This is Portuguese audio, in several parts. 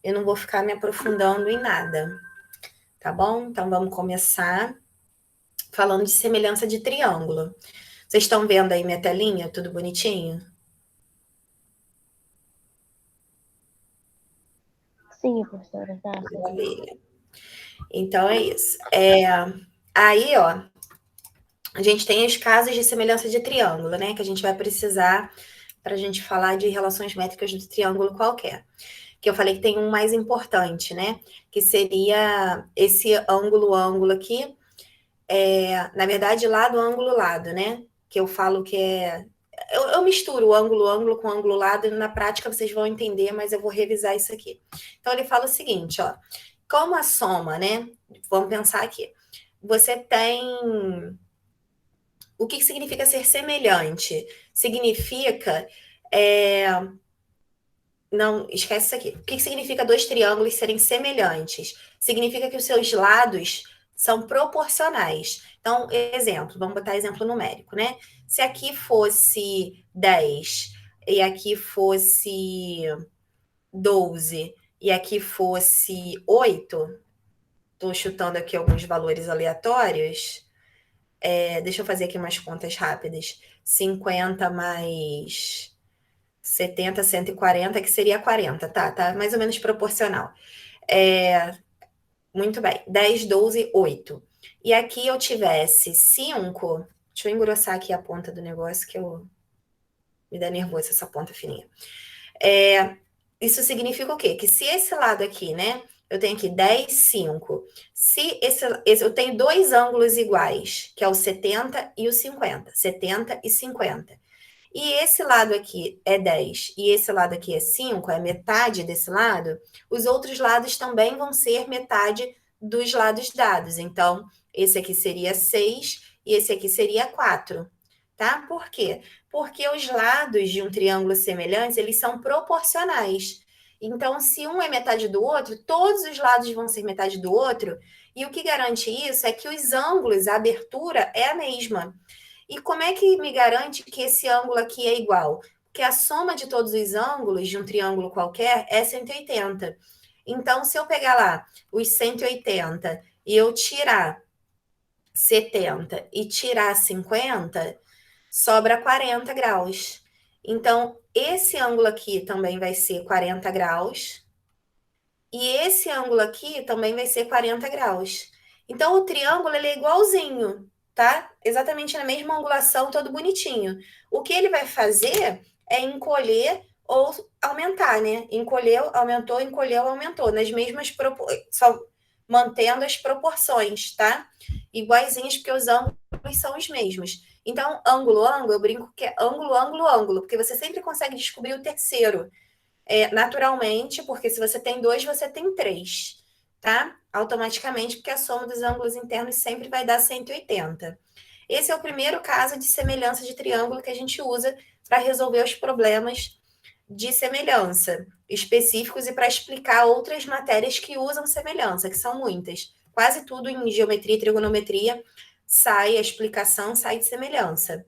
eu não vou ficar me aprofundando em nada, tá bom? Então, vamos começar falando de semelhança de triângulo. Vocês estão vendo aí minha telinha? Tudo bonitinho? Sim, professora, tá. Maravilha. Então, é isso. Aí, ó, a gente tem os casos de semelhança de triângulo, né? Que a gente vai precisar para a gente falar de relações métricas do triângulo qualquer. Que eu falei que tem um mais importante, né? Que seria esse ângulo aqui. Na verdade, lado, ângulo, lado, né? Que eu falo que é. Eu misturo o ângulo com ângulo, lado, e na prática vocês vão entender, mas eu vou revisar isso aqui. Então, ele fala o seguinte, ó. Como a soma, né? Vamos pensar aqui. Você tem. O que significa ser semelhante? Significa. Não, esquece isso aqui. O que significa dois triângulos serem semelhantes? Significa que os seus lados são proporcionais. Então, exemplo, vamos botar exemplo numérico, né? Se aqui fosse 10 e aqui fosse 12 e aqui fosse 8, estou chutando aqui alguns valores aleatórios. Deixa eu fazer aqui umas contas rápidas. 50 mais 70, 140, que seria 40, tá? Tá mais ou menos proporcional. Muito bem. 10, 12, 8. E aqui eu tivesse 5. Deixa eu engrossar aqui a ponta do negócio, que me dá nervoso essa ponta fininha. Isso significa o quê? Que se esse lado aqui, né? Eu tenho aqui 10, 5. Se eu tenho dois ângulos iguais, que é o 70 e o 50. 70 e 50. E esse lado aqui é 10 e esse lado aqui é 5, é metade desse lado, os outros lados também vão ser metade dos lados dados. Então, esse aqui seria 6 e esse aqui seria 4, tá? Por quê? Porque os lados de um triângulo semelhante, eles são proporcionais. Então, se um é metade do outro, todos os lados vão ser metade do outro, e o que garante isso é que os ângulos, a abertura é a mesma. E como é que me garante que esse ângulo aqui é igual? Porque a soma de todos os ângulos de um triângulo qualquer é 180. Então, se eu pegar lá os 180 e eu tirar 70 e tirar 50, sobra 40 graus. Então, esse ângulo aqui também vai ser 40 graus. E esse ângulo aqui também vai ser 40 graus. Então, o triângulo ele é igualzinho, tá? Exatamente na mesma angulação, todo bonitinho. O que ele vai fazer é encolher ou aumentar, né? Encolheu, aumentou, encolheu, aumentou, nas mesmas proporções, só mantendo as proporções, tá? Iguaizinhas, porque os ângulos são os mesmos. Então, ângulo, ângulo, eu brinco que é ângulo, ângulo, ângulo, porque você sempre consegue descobrir o terceiro. Naturalmente, porque se você tem 2, você tem 3, tá? Automaticamente, porque a soma dos ângulos internos sempre vai dar 180. Esse é o primeiro caso de semelhança de triângulo que a gente usa para resolver os problemas de semelhança específicos e para explicar outras matérias que usam semelhança, que são muitas. Quase tudo em geometria e trigonometria a explicação sai de semelhança.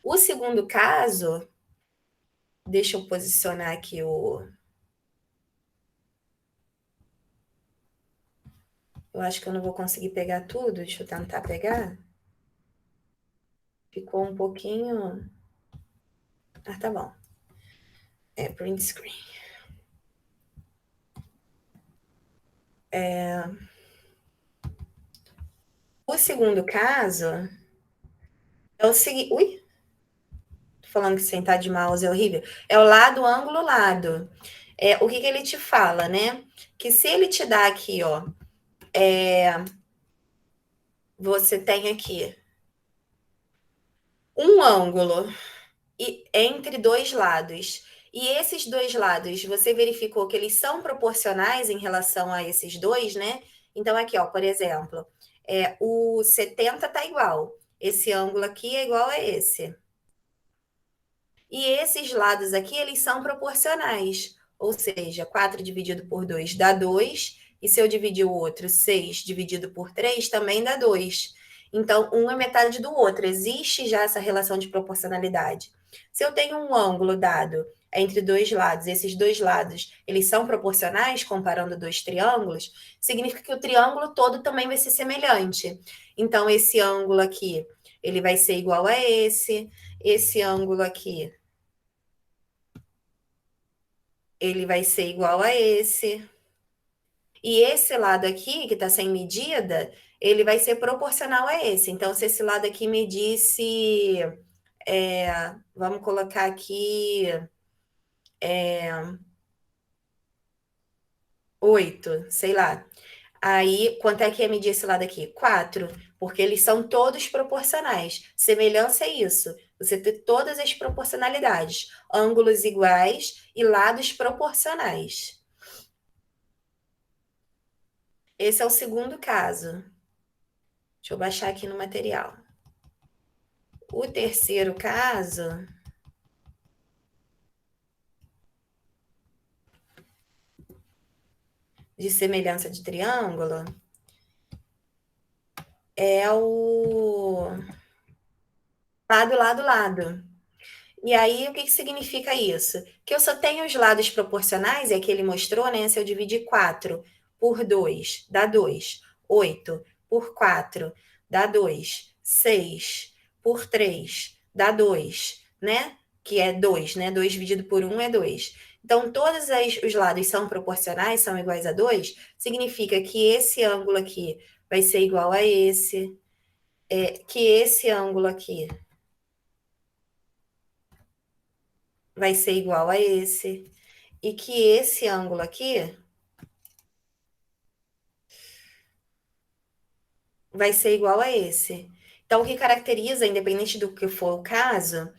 O segundo caso, deixa eu posicionar aqui Eu acho que eu não vou conseguir pegar tudo. Deixa eu tentar pegar. Ficou um pouquinho. Ah, tá bom. Print screen. O segundo caso é o seguinte. Ui! Tô falando que sentar de mouse é horrível. É o lado, ângulo, lado. O que ele te fala, né? Que se ele te dá aqui, ó. Você tem aqui um ângulo entre dois lados. E esses dois lados, você verificou que eles são proporcionais em relação a esses dois, né? Então, aqui, ó, por exemplo, o 70 tá igual. Esse ângulo aqui é igual a esse. E esses lados aqui, eles são proporcionais. Ou seja, 4 dividido por 2 dá 2. E se eu dividir o outro, 6 dividido por 3 também dá 2. Então, um é metade do outro. Existe já essa relação de proporcionalidade. Se eu tenho um ângulo dado entre dois lados, esses dois lados, eles são proporcionais, comparando dois triângulos, significa que o triângulo todo também vai ser semelhante. Então, esse ângulo aqui, ele vai ser igual a esse ângulo aqui, ele vai ser igual a esse. E esse lado aqui, que está sem medida, ele vai ser proporcional a esse. Então, se esse lado aqui medisse, vamos colocar aqui, 8, sei lá. Aí, quanto é que ia medir esse lado aqui? 4, porque eles são todos proporcionais. Semelhança é isso, você ter todas as proporcionalidades, ângulos iguais e lados proporcionais. Esse é o segundo caso. Deixa eu baixar aqui no material. O terceiro caso de semelhança de triângulo é o lado, lado, lado. E aí, o que significa isso? Que eu só tenho os lados proporcionais, é que ele mostrou, né? Se eu dividir 4 por 2, dá 2. 8 por 4, dá 2. 6 por 3, dá 2, né? Que é 2, né? 2 dividido por 1 é 2. Então, todos os lados são proporcionais, são iguais a 2, significa que esse ângulo aqui vai ser igual a esse, que esse ângulo aqui vai ser igual a esse, e que esse ângulo aqui vai ser igual a esse. Então, o que caracteriza, independente do que for o caso,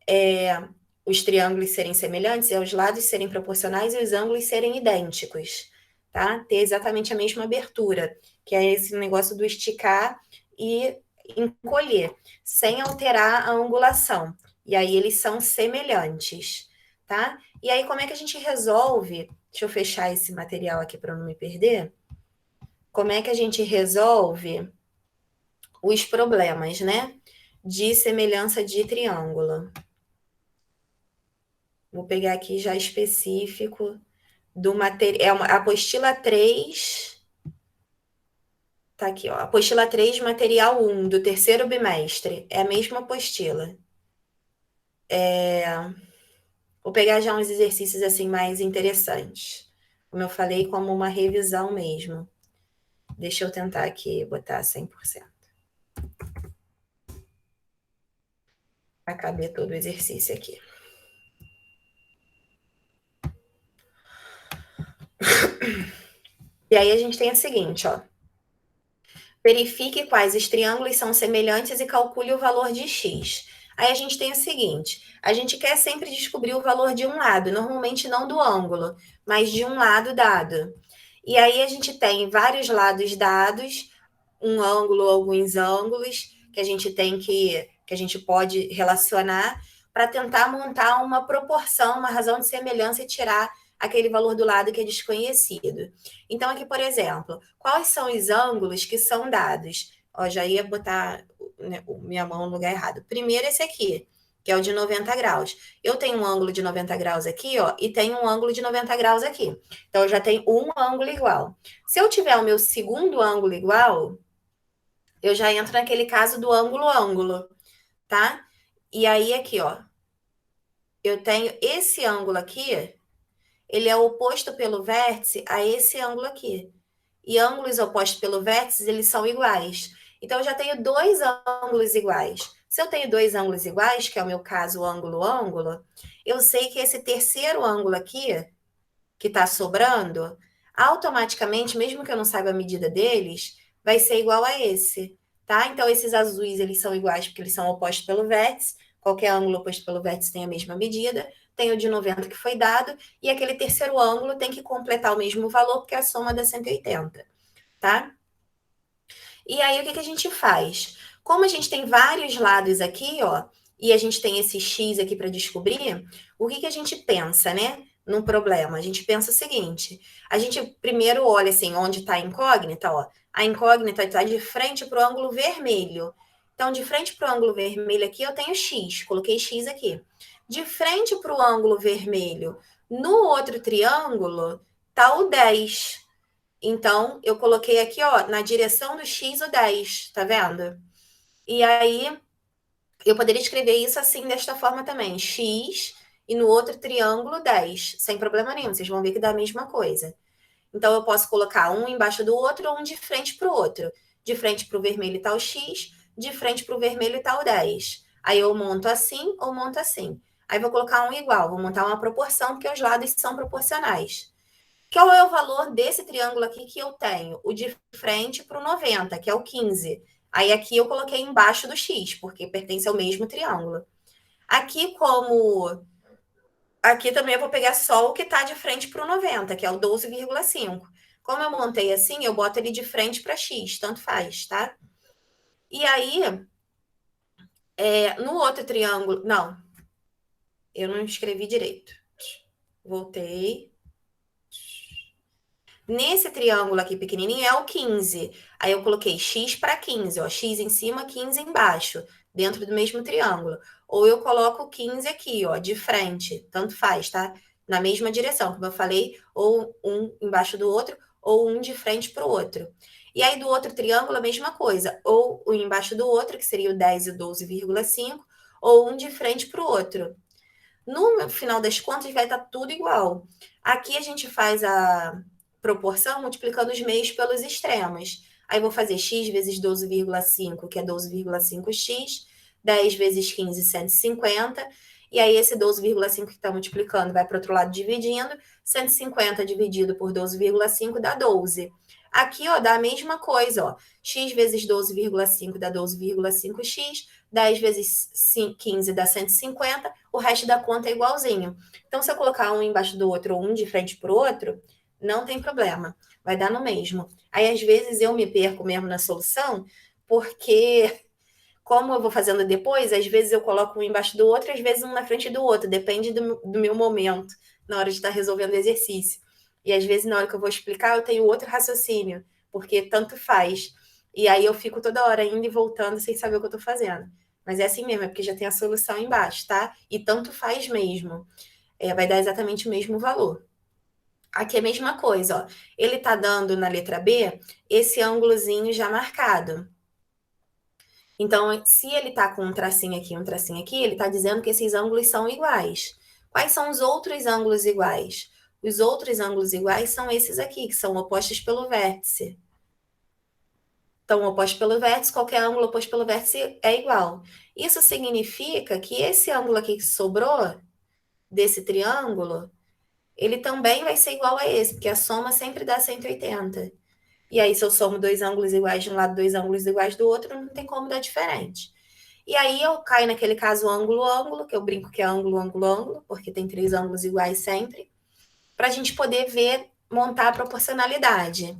é os triângulos serem semelhantes, é os lados serem proporcionais e os ângulos serem idênticos, tá? Ter exatamente a mesma abertura, que é esse negócio do esticar e encolher, sem alterar a angulação. E aí eles são semelhantes, tá? E aí como é que a gente resolve? Deixa eu fechar esse material aqui para não me perder. Como é que a gente resolve os problemas, né? De semelhança de triângulo. Vou pegar aqui já específico do material. É a apostila 3. Tá aqui, ó. Apostila 3, material 1, do terceiro bimestre. É a mesma apostila. Vou pegar já uns exercícios assim mais interessantes. Como eu falei, como uma revisão mesmo. Deixa eu tentar aqui botar 100%. Vai caber todo o exercício aqui. E aí a gente tem a seguinte, ó. Verifique quais os triângulos são semelhantes e calcule o valor de x. Aí a gente tem o seguinte: a gente quer sempre descobrir o valor de um lado, normalmente não do ângulo, mas de um lado dado. E aí a gente tem vários lados dados, um ângulo, alguns ângulos que a gente tem que a gente pode relacionar para tentar montar uma proporção, uma razão de semelhança e tirar aquele valor do lado que é desconhecido. Então, aqui, por exemplo, quais são os ângulos que são dados? Ó, já ia botar, né, minha mão no lugar errado. Primeiro, esse aqui, que é o de 90 graus. Eu tenho um ângulo de 90 graus aqui, ó, e tenho um ângulo de 90 graus aqui. Então, eu já tenho um ângulo igual. Se eu tiver o meu segundo ângulo igual, eu já entro naquele caso do ângulo-ângulo, tá? E aí, aqui, ó, eu tenho esse ângulo aqui, ele é oposto pelo vértice a esse ângulo aqui. E ângulos opostos pelo vértice, eles são iguais. Então, eu já tenho dois ângulos iguais. Se eu tenho dois ângulos iguais, que é o meu caso, o ângulo-ângulo, eu sei que esse terceiro ângulo aqui, que está sobrando, automaticamente, mesmo que eu não saiba a medida deles, vai ser igual a esse, tá? Então, esses azuis, eles são iguais porque eles são opostos pelo vértice. Qualquer ângulo oposto pelo vértice tem a mesma medida. Tem o de 90 que foi dado, e aquele terceiro ângulo tem que completar o mesmo valor, porque é a soma dá 180, tá? E aí, o que a gente faz? Como a gente tem vários lados aqui, ó, e a gente tem esse x aqui para descobrir, o que a gente pensa, né? Num problema. A gente pensa o seguinte: a gente primeiro olha assim, onde está a incógnita, ó. A incógnita está de frente para o ângulo vermelho. Então, de frente para o ângulo vermelho aqui, eu tenho x, coloquei x aqui. De frente para o ângulo vermelho, no outro triângulo, tá o 10. Então, eu coloquei aqui, ó, na direção do X o 10, tá vendo? E aí, eu poderia escrever isso assim, desta forma também, X, e no outro triângulo 10, sem problema nenhum, vocês vão ver que dá a mesma coisa. Então, eu posso colocar um embaixo do outro ou um de frente para o outro. De frente para o vermelho está o X, de frente para o vermelho está o 10. Aí eu monto assim ou monto assim. Aí vou colocar um igual, vou montar uma proporção, porque os lados são proporcionais. Qual é o valor desse triângulo aqui que eu tenho? O de frente para o 90, que é o 15. Aí aqui eu coloquei embaixo do X, porque pertence ao mesmo triângulo. Aqui, como... Aqui também eu vou pegar só o que está de frente para o 90, que é o 12,5. Como eu montei assim, eu boto ele de frente para X, tanto faz, tá? E aí, no outro triângulo... Não, eu não escrevi direito. Voltei. Nesse triângulo aqui pequenininho é o 15. Aí eu coloquei X para 15, ó, X em cima, 15 embaixo, dentro do mesmo triângulo. Ou eu coloco o 15 aqui, ó, de frente, tanto faz, tá? Na mesma direção, como eu falei, ou um embaixo do outro, ou um de frente para o outro. E aí do outro triângulo a mesma coisa, ou um embaixo do outro, que seria o 10 e o 12,5, ou um de frente para o outro. No final das contas vai estar tudo igual. Aqui a gente faz a proporção multiplicando os meios pelos extremos. Aí vou fazer x vezes 12,5, que é 12,5x, 10 vezes 15, 150. E aí esse 12,5 que está multiplicando vai para o outro lado dividindo. 150 dividido por 12,5 dá 12. Aqui, ó, dá a mesma coisa, ó. X vezes 12,5 dá 12,5x. 10 vezes 15 dá 150. O resto da conta é igualzinho. Então, se eu colocar um embaixo do outro ou um de frente para o outro, não tem problema, vai dar no mesmo. Aí, às vezes, eu me perco mesmo na solução, porque, como eu vou fazendo depois, às vezes eu coloco um embaixo do outro, às vezes um na frente do outro, depende do meu momento, na hora de estar resolvendo o exercício. E, às vezes, na hora que eu vou explicar, eu tenho outro raciocínio, porque tanto faz. E aí eu fico toda hora indo e voltando sem saber o que eu estou fazendo. Mas é assim mesmo, é porque já tem a solução embaixo, tá? E tanto faz mesmo. Vai dar exatamente o mesmo valor. Aqui é a mesma coisa, ó. Ele tá dando na letra B esse ângulozinho já marcado. Então, se ele tá com um tracinho aqui, ele tá dizendo que esses ângulos são iguais. Quais são os outros ângulos iguais? Os outros ângulos iguais são esses aqui, que são opostos pelo vértice. Então, oposto pelo vértice, qualquer ângulo oposto pelo vértice é igual. Isso significa que esse ângulo aqui que sobrou desse triângulo, ele também vai ser igual a esse, porque a soma sempre dá 180. E aí, se eu somo dois ângulos iguais de um lado, dois ângulos iguais do outro, não tem como dar diferente. E aí, eu caio naquele caso ângulo, que eu brinco que é ângulo, porque tem três ângulos iguais sempre, para a gente poder ver, montar a proporcionalidade.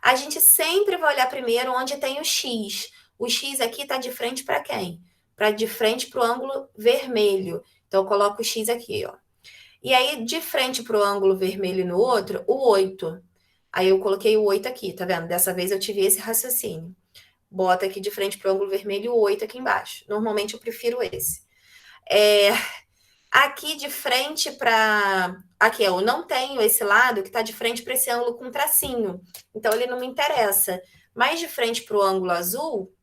A gente sempre vai olhar primeiro onde tem o X. O X aqui está de frente para quem? Para de frente para o ângulo vermelho. Então, eu coloco o X aqui, ó. E aí, de frente para o ângulo vermelho no outro, o 8. Aí eu coloquei o 8 aqui, tá vendo? Dessa vez eu tive esse raciocínio. Bota aqui de frente para o ângulo vermelho o 8 aqui embaixo. Normalmente eu prefiro esse. Aqui de frente para... Aqui, eu não tenho esse lado que está de frente para esse ângulo com tracinho. Então, ele não me interessa. Mas de frente para o ângulo azul,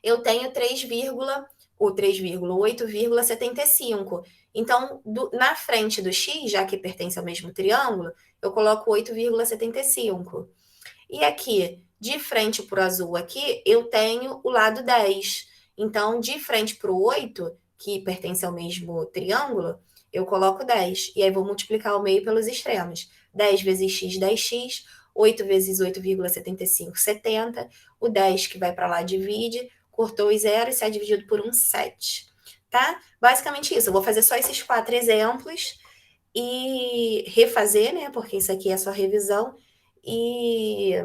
eu tenho 8,75. Então, na frente do X, já que pertence ao mesmo triângulo, eu coloco 8,75. E aqui, de frente para o azul aqui, eu tenho o lado 10. Então, de frente para o 8, que pertence ao mesmo triângulo, eu coloco 10. E aí vou multiplicar o meio pelos extremos. 10 vezes x, 10x. 8 vezes 8,75, 70. O 10 que vai para lá divide. Cortou os zeros, sai dividido por 1, 7. Tá? Basicamente isso. Eu vou fazer só esses 4 exemplos e refazer, né? Porque isso aqui é só revisão. E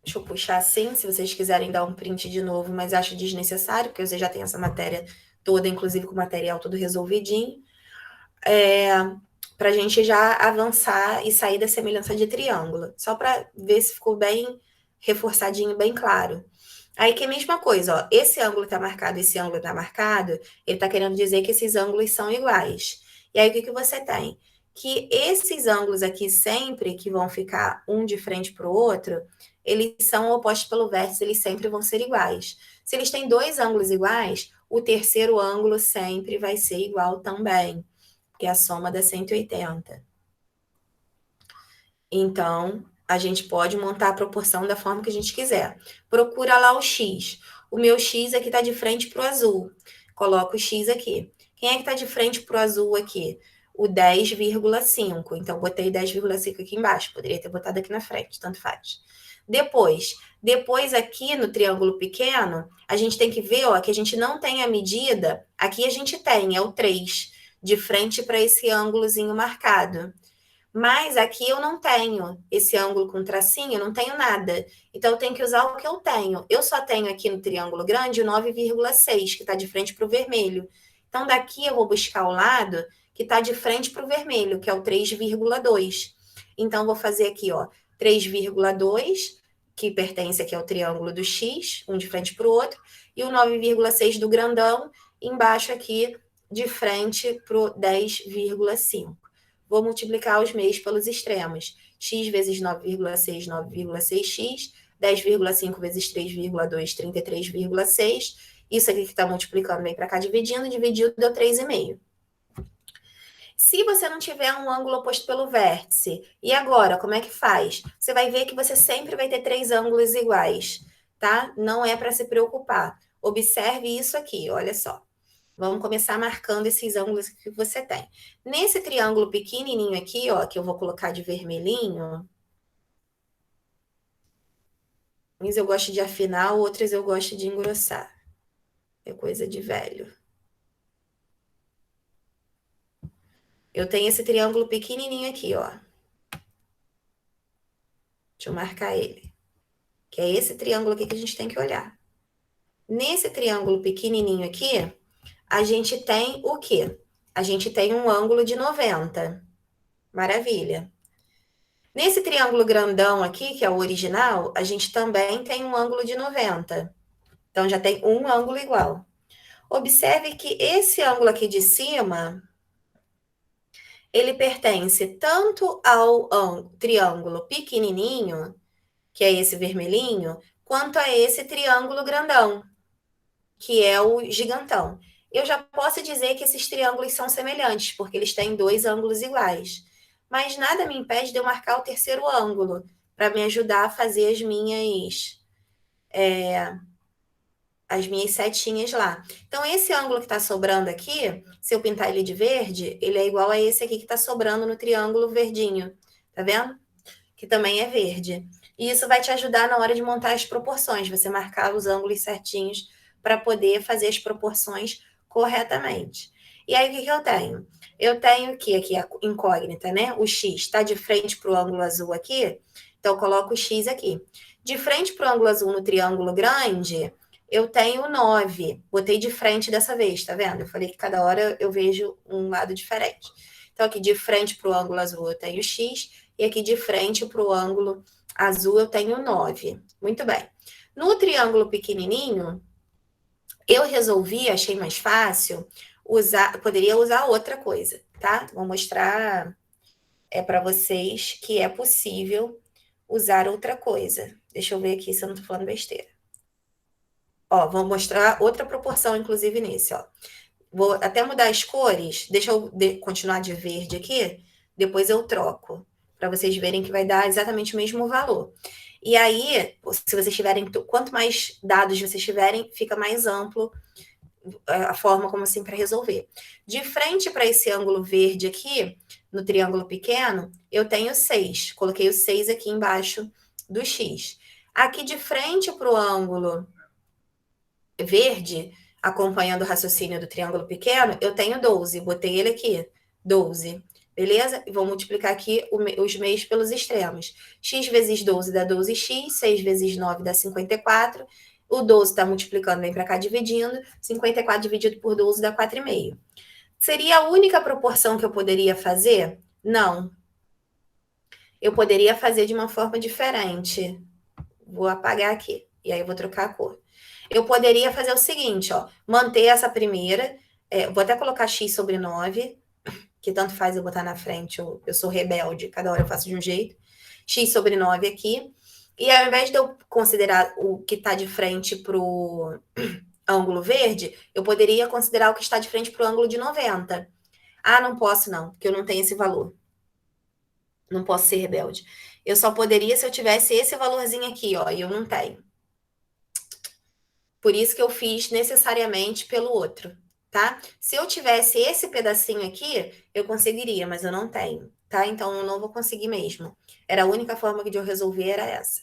deixa eu puxar assim, se vocês quiserem dar um print de novo, mas acho desnecessário, porque você já tem essa matéria toda, inclusive com o material todo resolvidinho, para a gente já avançar e sair da semelhança de triângulo, só para ver se ficou bem reforçadinho, bem claro. Aí que é a mesma coisa, ó, esse ângulo está marcado, esse ângulo está marcado, ele está querendo dizer que esses ângulos são iguais. E aí o que, que você tem? Que esses ângulos aqui sempre que vão ficar um de frente para o outro, eles são opostos pelo vértice, eles sempre vão ser iguais. Se eles têm dois ângulos iguais, o terceiro ângulo sempre vai ser igual também, que é a soma da 180. Então, a gente pode montar a proporção da forma que a gente quiser. Procura lá o X. O meu X aqui está de frente para o azul. Coloca o X aqui. Quem é que está de frente para o azul aqui? O 10,5. Então, botei 10,5 aqui embaixo. Poderia ter botado aqui na frente, tanto faz. Depois aqui no triângulo pequeno, a gente tem que ver ó, que a gente não tem a medida. Aqui a gente tem, é o 3, de frente para esse ângulozinho marcado. Mas aqui eu não tenho esse ângulo com tracinho, eu não tenho nada. Então eu tenho que usar o que eu tenho. Eu só tenho aqui no triângulo grande o 9,6, que está de frente para o vermelho. Então daqui eu vou buscar o lado que está de frente para o vermelho, que é o 3,2. Então vou fazer aqui, ó, 3,2, que pertence aqui ao triângulo do X, um de frente para o outro, e o 9,6 do grandão, embaixo aqui, de frente para o 10,5. Vou multiplicar os meios pelos extremos. X vezes 9,6, 9,6x. 10,5 vezes 3,2, 33,6. Isso aqui que está multiplicando vem para cá dividindo. Dividido deu 3,5. Se você não tiver um ângulo oposto pelo vértice, e agora, como é que faz? Você vai ver que você sempre vai ter três ângulos iguais, tá? Não é para se preocupar. Observe isso aqui, olha só. Vamos começar marcando esses ângulos que você tem. Nesse triângulo pequenininho aqui, ó, que eu vou colocar de vermelhinho, uns eu gosto de afinar, outros eu gosto de engrossar. É coisa de velho. Eu tenho esse triângulo pequenininho aqui, ó. Deixa eu marcar ele. Que é esse triângulo aqui que a gente tem que olhar. Nesse triângulo pequenininho aqui, a gente tem o quê? A gente tem um ângulo de 90. Maravilha. Nesse triângulo grandão aqui, que é o original, a gente também tem um ângulo de 90. Então, já tem um ângulo igual. Observe que esse ângulo aqui de cima, ele pertence tanto ao triângulo pequenininho, que é esse vermelhinho, quanto a esse triângulo grandão, que é o gigantão. Eu já posso dizer que esses triângulos são semelhantes, porque eles têm dois ângulos iguais. Mas nada me impede de eu marcar o terceiro ângulo, para me ajudar a fazer as minhas setinhas lá. Então, esse ângulo que está sobrando aqui, se eu pintar ele de verde, ele é igual a esse aqui que está sobrando no triângulo verdinho. Tá vendo? Que também é verde. E isso vai te ajudar na hora de montar as proporções, você marcar os ângulos certinhos para poder fazer as proporções corretamente. E aí, o que eu tenho? Eu tenho que aqui a incógnita, né? O X está de frente para o ângulo azul aqui, então eu coloco o X aqui. De frente para o ângulo azul no triângulo grande, eu tenho 9. Botei de frente dessa vez, tá vendo? Eu falei que cada hora eu vejo um lado diferente. Então, aqui de frente para o ângulo azul eu tenho X, e aqui de frente para o ângulo azul eu tenho 9. Muito bem. No triângulo pequenininho, eu resolvi, achei mais fácil, poderia usar outra coisa, tá? Vou mostrar para vocês que é possível usar outra coisa. Deixa eu ver aqui se eu não estou falando besteira. Ó, vou mostrar outra proporção, inclusive, nesse, ó. Vou até mudar as cores. Deixa eu continuar de verde aqui. Depois eu troco. Para vocês verem que vai dar exatamente o mesmo valor. E aí, se vocês tiverem... Quanto mais dados vocês tiverem, fica mais amplo a forma como assim para resolver. De frente para esse ângulo verde aqui, no triângulo pequeno, eu tenho 6. Coloquei o 6 aqui embaixo do X. Aqui de frente para o ângulo verde, acompanhando o raciocínio do triângulo pequeno, eu tenho 12. Botei ele aqui, 12. Beleza? E vou multiplicar aqui os meios pelos extremos. X vezes 12 dá 12x, 6 vezes 9 dá 54. O 12 está multiplicando, vem para cá dividindo. 54 dividido por 12 dá 4,5. Seria a única proporção que eu poderia fazer? Não. Eu poderia fazer de uma forma diferente. Vou apagar aqui. E aí eu vou trocar a cor. eu poderia fazer o seguinte, ó, manter essa primeira, vou até colocar x sobre 9, que tanto faz eu botar na frente, eu sou rebelde, cada hora eu faço de um jeito, x sobre 9 aqui, e ao invés de eu considerar o que está de frente para o ângulo verde, eu poderia considerar o que está de frente para o ângulo de 90. Ah, não posso não, porque eu não tenho esse valor. Não posso ser rebelde. Eu só poderia se eu tivesse esse valorzinho aqui, ó, e eu não tenho. Por isso que eu fiz necessariamente pelo outro, tá? Se eu tivesse esse pedacinho aqui, eu conseguiria, mas eu não tenho, tá? Então eu não vou conseguir mesmo. Era a única forma de eu resolver era essa,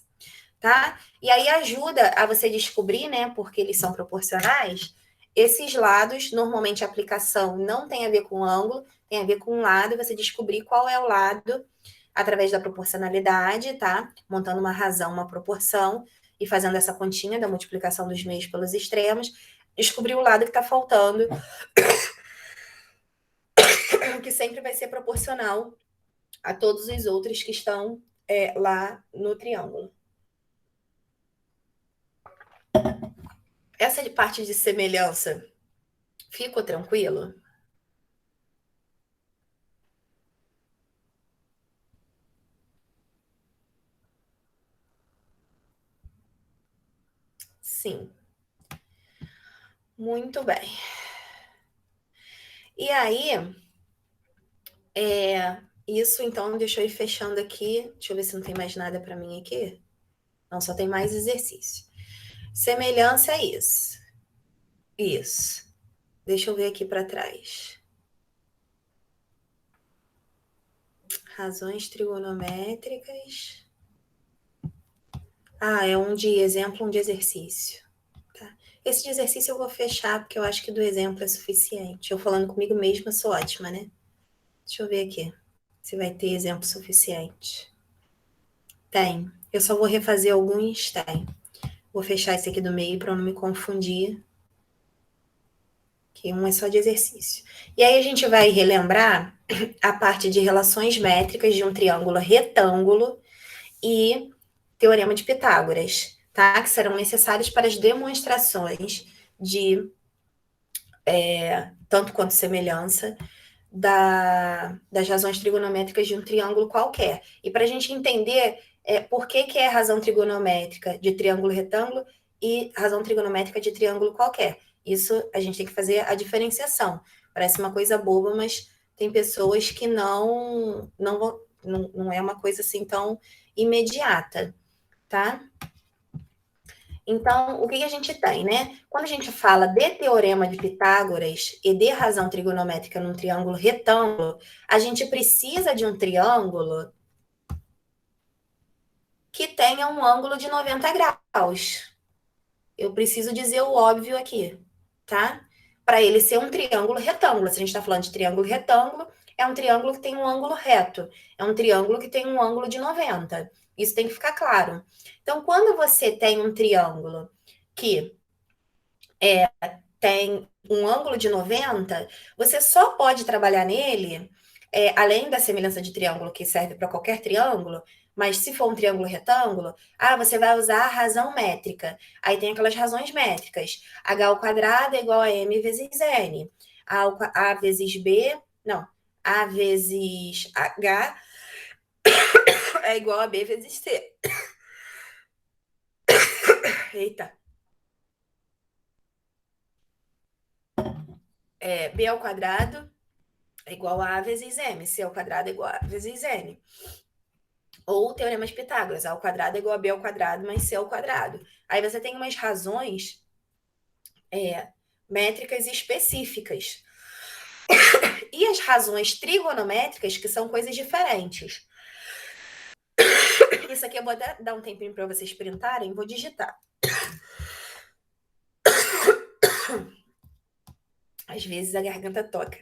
tá? E aí ajuda a você descobrir, né, porque eles são proporcionais. Esses lados, normalmente a aplicação não tem a ver com ângulo, tem a ver com lado, e você descobrir qual é o lado através da proporcionalidade, tá? Montando uma razão, uma proporção e fazendo essa continha da multiplicação dos meios pelos extremos, descobrir o lado que está faltando, que sempre vai ser proporcional a todos os outros que estão lá no triângulo. Essa parte de semelhança ficou tranquilo? Sim. Muito bem. E aí, isso então, deixa eu ir fechando aqui. Deixa eu ver se não tem mais nada para mim aqui. Não, só tem mais exercício. Semelhança é isso. Isso. Deixa eu ver aqui para trás. Razões trigonométricas. Ah, é um de exemplo, um de exercício. Tá? Esse de exercício eu vou fechar, porque eu acho que do exemplo é suficiente. Eu falando comigo mesma sou ótima, né? Deixa eu ver aqui se vai ter exemplo suficiente. Tem. Eu só vou refazer alguns, tem. Vou fechar esse aqui do meio para não me confundir. Que um é só de exercício. E aí a gente vai relembrar a parte de relações métricas de um triângulo retângulo e teorema de Pitágoras, tá? Que serão necessários para as demonstrações de tanto quanto semelhança das razões trigonométricas de um triângulo qualquer. E para a gente entender por que é razão trigonométrica de triângulo retângulo e razão trigonométrica de triângulo qualquer. Isso a gente tem que fazer a diferenciação. Parece uma coisa boba, mas tem pessoas que não é uma coisa assim tão imediata, tá? Então, o que a gente tem, né? Quando a gente fala de teorema de Pitágoras e de razão trigonométrica num triângulo retângulo, a gente precisa de um triângulo que tenha um ângulo de 90 graus. Eu preciso dizer o óbvio aqui, tá? Para ele ser um triângulo retângulo. Se a gente está falando de triângulo retângulo, é um triângulo que tem um ângulo reto. É um triângulo que tem um ângulo de 90. Isso tem que ficar claro. Então, quando você tem um triângulo que tem um ângulo de 90, você só pode trabalhar nele, além da semelhança de triângulo que serve para qualquer triângulo, mas se for um triângulo retângulo, você vai usar a razão métrica. Aí tem aquelas razões métricas. H ao quadrado é igual a M vezes N. A vezes B, não. A vezes H é igual a B vezes C. Eita. B ao quadrado é igual a vezes M. C ao quadrado é igual a vezes N. Ou o teorema de Pitágoras, A ao quadrado é igual a B ao quadrado mais C ao quadrado. Aí você tem umas razões métricas específicas. E as razões trigonométricas, que são coisas diferentes. Isso aqui eu vou até dar um tempinho para vocês printarem, vou digitar. Às vezes a garganta toca.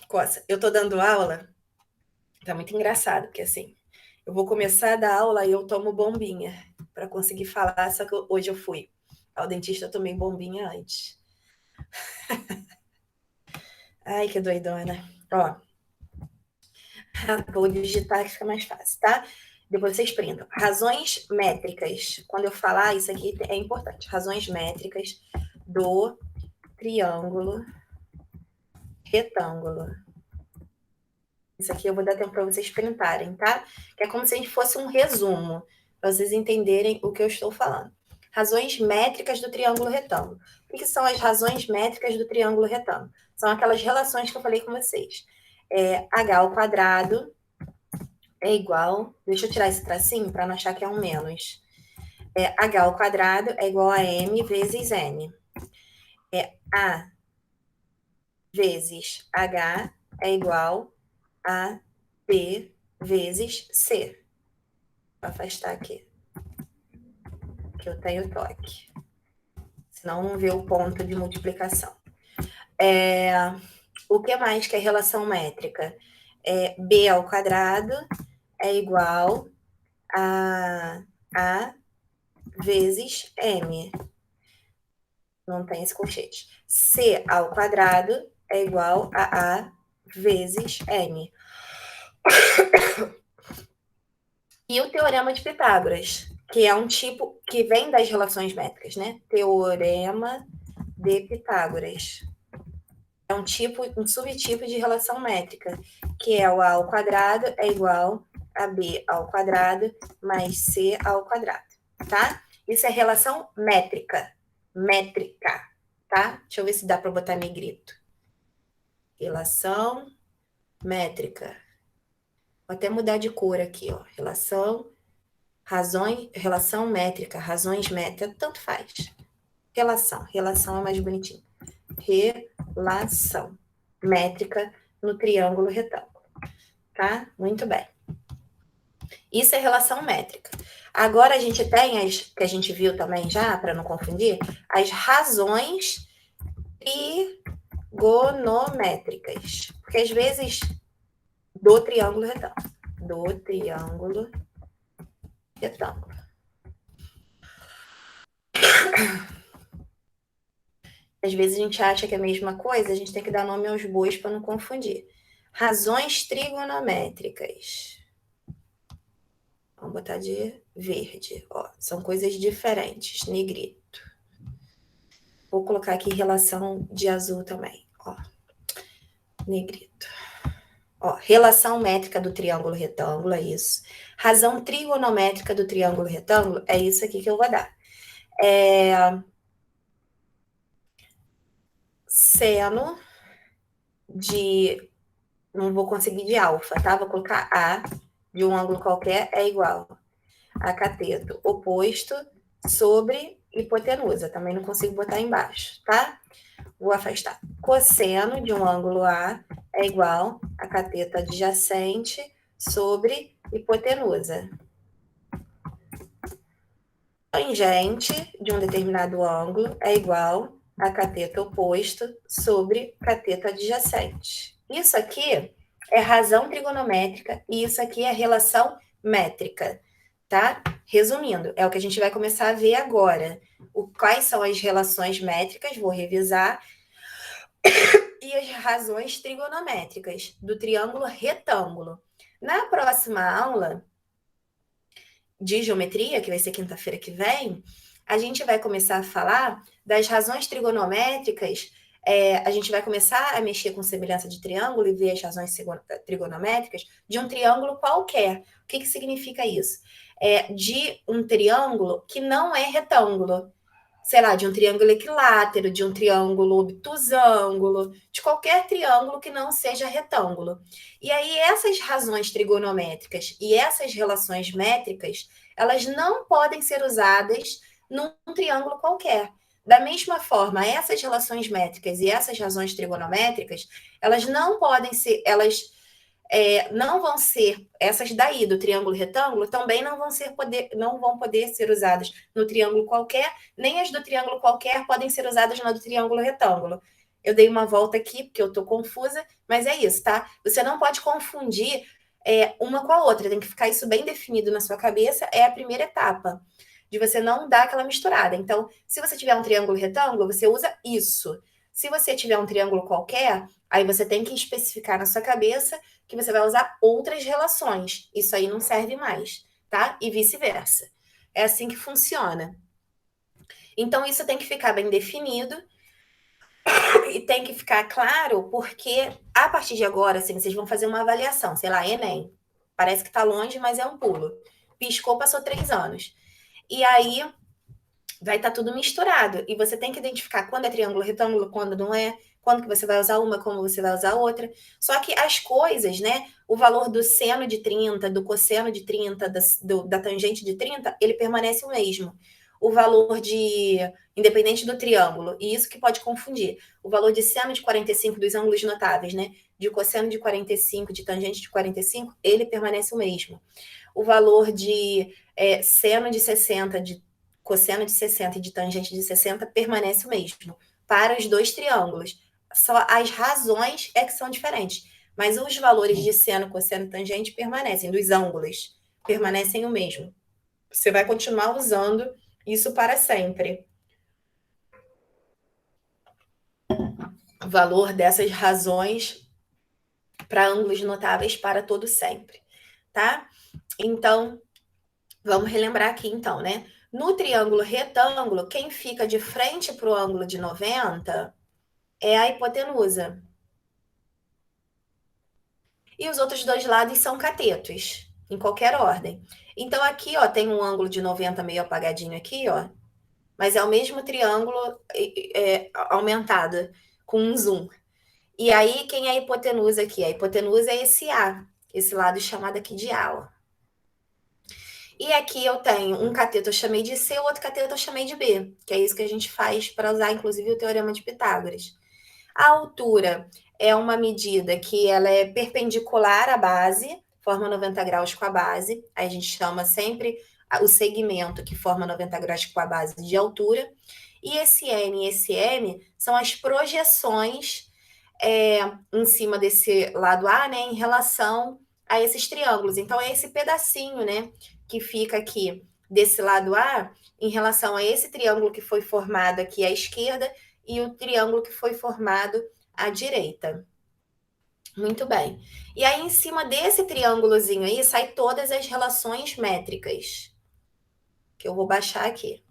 Coça, eu tô dando aula, tá muito engraçado, porque assim, eu vou começar a dar aula e eu tomo bombinha para conseguir falar, só que hoje eu fui ao dentista, eu tomei bombinha antes. Ai, que doidona. Ó, vou digitar que fica mais fácil, tá? Depois vocês printam. Razões métricas. Quando eu falar, isso aqui é importante. Razões métricas do triângulo retângulo. Isso aqui eu vou dar tempo para vocês printarem, tá? Que é como se a gente fosse um resumo, para vocês entenderem o que eu estou falando. Razões métricas do triângulo retângulo. O que são as razões métricas do triângulo retângulo? São aquelas relações que eu falei com vocês. H ao quadrado é igual... Deixa eu tirar esse tracinho para não achar que é um menos. H ao quadrado é igual a M vezes N. A vezes H é igual a B vezes C. Vou afastar aqui, que eu tenho toque. Senão não vê o ponto de multiplicação. O que mais que é relação métrica? B ao quadrado é igual a vezes M. Não tem esse colchete. C ao quadrado é igual a vezes M. E o teorema de Pitágoras, que é um tipo que vem das relações métricas, né? Teorema de Pitágoras. É um subtipo de relação métrica, que é o A ao quadrado é igual a B ao quadrado mais C ao quadrado, tá? Isso é relação métrica. Métrica, tá? Deixa eu ver se dá para botar negrito. Relação métrica. Vou até mudar de cor aqui, ó. Relação métrica, razões métricas, tanto faz. Relação é mais bonitinho. Relação métrica no triângulo retângulo, tá? Muito bem. Isso é relação métrica. Agora a gente tem que a gente viu também já, para não confundir, as razões trigonométricas. Porque às vezes do triângulo retângulo. Às vezes a gente acha que é a mesma coisa, a gente tem que dar nome aos bois para não confundir. Razões trigonométricas. Vamos botar de verde. Ó, são coisas diferentes, negrito. Vou colocar aqui relação de azul também. Ó, negrito. Ó, relação métrica do triângulo retângulo, é isso. Razão trigonométrica do triângulo retângulo, é isso aqui que eu vou dar. Seno de... Não vou conseguir de alfa, tá? Vou colocar A de um ângulo qualquer é igual a cateto oposto sobre hipotenusa. Também não consigo botar embaixo, tá? Vou afastar. Cosseno de um ângulo A é igual a cateto adjacente sobre hipotenusa. Tangente de um determinado ângulo é igual a cateto oposto sobre cateto adjacente. Isso aqui é razão trigonométrica e isso aqui é relação métrica, tá? Resumindo, é o que a gente vai começar a ver agora. Quais são as relações métricas, vou revisar, e as razões trigonométricas do triângulo retângulo. Na próxima aula de geometria, que vai ser quinta-feira que vem, a gente vai começar a falar das razões trigonométricas. A gente vai começar a mexer com semelhança de triângulo e ver as razões trigonométricas de um triângulo qualquer. O que significa isso? De um triângulo que não é retângulo. Sei lá, de um triângulo equilátero, de um triângulo obtusângulo, de qualquer triângulo que não seja retângulo. E aí, essas razões trigonométricas e essas relações métricas, elas não podem ser usadas num triângulo qualquer. Da mesma forma, essas relações métricas e essas razões trigonométricas, elas não podem ser, não vão ser, essas daí do triângulo retângulo também não vão poder ser usadas no triângulo qualquer, nem as do triângulo qualquer podem ser usadas na do triângulo retângulo. Eu dei uma volta aqui porque eu estou confusa, mas é isso, tá? Você não pode confundir uma com a outra, tem que ficar isso bem definido na sua cabeça, é a primeira etapa, de você não dar aquela misturada. Então, se você tiver um triângulo retângulo, você usa isso. Se você tiver um triângulo qualquer, aí você tem que especificar na sua cabeça que você vai usar outras relações. Isso aí não serve mais, tá? E vice-versa. É assim que funciona. Então, isso tem que ficar bem definido e tem que ficar claro, porque a partir de agora, assim, vocês vão fazer uma avaliação, sei lá, Enem. Parece que tá longe, mas é um pulo. Piscou, passou 3 anos. E aí vai estar tudo misturado. E você tem que identificar quando é triângulo, retângulo, quando não é, quando que você vai usar uma, como você vai usar outra. Só que as coisas, né? O valor do seno de 30, do cosseno de 30, da tangente de 30, ele permanece o mesmo. O valor de, independente do triângulo, e isso que pode confundir, o valor de seno de 45 dos ângulos notáveis, né? De cosseno de 45, de tangente de 45, ele permanece o mesmo. O valor de seno de 60, de cosseno de 60 e de tangente de 60 permanece o mesmo para os dois triângulos. Só as razões é que são diferentes, mas os valores de seno, cosseno e tangente permanecem, dos ângulos permanecem o mesmo. Você vai continuar usando isso para sempre. O valor dessas razões para ângulos notáveis para todo sempre, tá? Então, vamos relembrar aqui então, né? No triângulo retângulo, quem fica de frente para o ângulo de 90 é a hipotenusa. E os outros dois lados são catetos, em qualquer ordem. Então, aqui, ó, tem um ângulo de 90 meio apagadinho aqui, ó. Mas é o mesmo triângulo aumentado, com um zoom. E aí, quem é a hipotenusa aqui? A hipotenusa é esse A, esse lado chamado aqui de A, ó. E aqui eu tenho um cateto eu chamei de C, o outro cateto eu chamei de B, que é isso que a gente faz para usar, inclusive, o Teorema de Pitágoras. A altura é uma medida que ela é perpendicular à base, forma 90 graus com a base. Aí a gente chama sempre o segmento que forma 90 graus com a base de altura. E esse N e esse M são as projeções em cima desse lado A, né, em relação a esses triângulos. Então, é esse pedacinho, né, que fica aqui desse lado A em relação a esse triângulo que foi formado aqui à esquerda e o triângulo que foi formado à direita. Muito bem. E aí, em cima desse triângulozinho aí, sai todas as relações métricas, que eu vou baixar aqui,